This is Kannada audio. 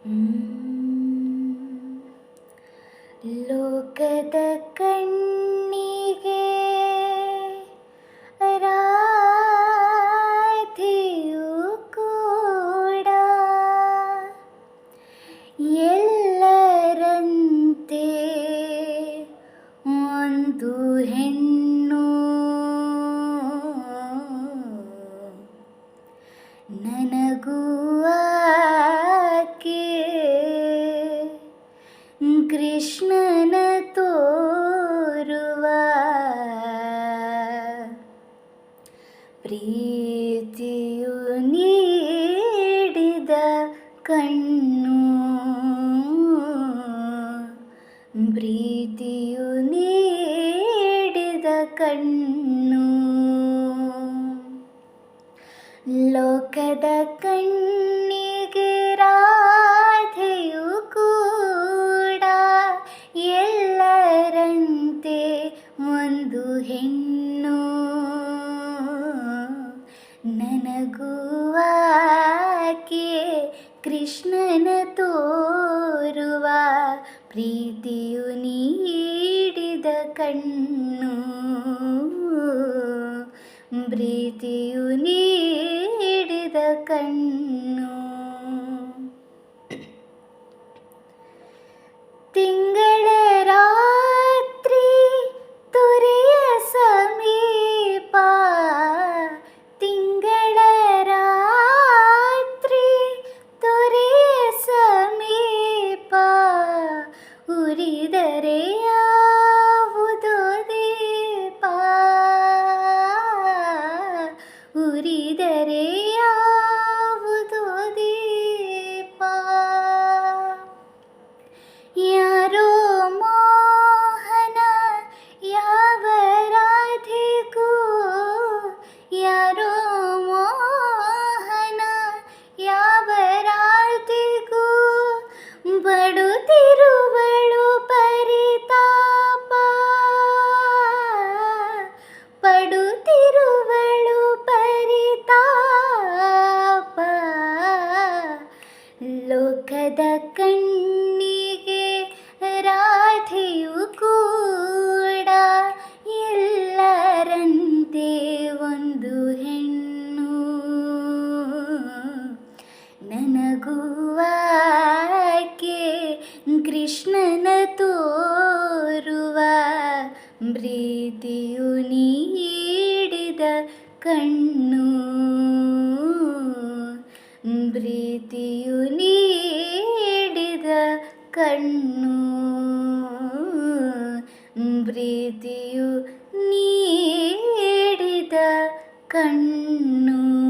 ಹ್ಮ್. ಲೋಕದ ಕಣ್ಣಿಗೆ ರಾಧೆಯು ಕೂಡ ಎಲ್ಲರಂತೆ ಒಂದು ಹೆಣ್ಣು. ನನಗೂ ಆಕೆ ಕೃಷ್ಣನ ತೋರುವ ಪ್ರೀತಿಯು ನೀಡಿದ ಕಣ್ಣು. ಪ್ರೀತಿಯು ನೀಡಿದ ಕಣ್ಣು. ಲೋಕದ ಕಣ್ಣಿಗೆ ರಾಧೆಯು ಕೂಡ ಎಲ್ಲರಂತೆ ಒಂದು ಹೆಣ್ಣು. ನನಗೂ ಆಕೆ ಕೃಷ್ಣನ ತೋರುವ ಪ್ರೀತಿಯು ನೀಡಿದ ಕಣ್ಣು. ಪ್ರೀತಿಯು ನೀಡಿದ ಕಣ್ಣು. ತಿಂಗಳ ರಾತ್ರಿ ತೊರೆಯ ಸಮೀಪ. ತಿಂಗಳ ರಾತ್ರಿ ತೊರೆಯ ಸಮೀಪ. ಉರಿದರೆ ಯಾವುದೋ ದೀಪ. ಉರಿದರೆ ಯಾವುದೋ ದೀಪ. ಯಾರೋ ಮೋಹನ ಯಾವ ರಾಧೆಗೂ. ಯಾರೋ ಮೋಹನ ಯಾವ ರಾಧೆಗೂ. ಬಡುತ್ತಿರುವಳು ಪರಿತಾಪ. ಪಡುತ್ತಿರುವಳು ಪರಿತಾಪ. ಲೋಕದ ಕಣ್ಣಿಗೆ ರಾಧೆಯು ಕೂಡ ಎಲ್ಲರಂತೆ ಒಂದು ಹೆಣ್ಣು. ನನಗೂ ಆಕೆ ಕೃಷ್ಣನ ತೋರುವ ಪ್ರೀತಿಯು ನೀಡಿದ ಕಣ್ಣು. ಪ್ರೀತಿಯು ನೀಡಿದ ಕಣ್ಣು. ಪ್ರೀತಿಯು ನೀಡಿದ ಕಣ್ಣು.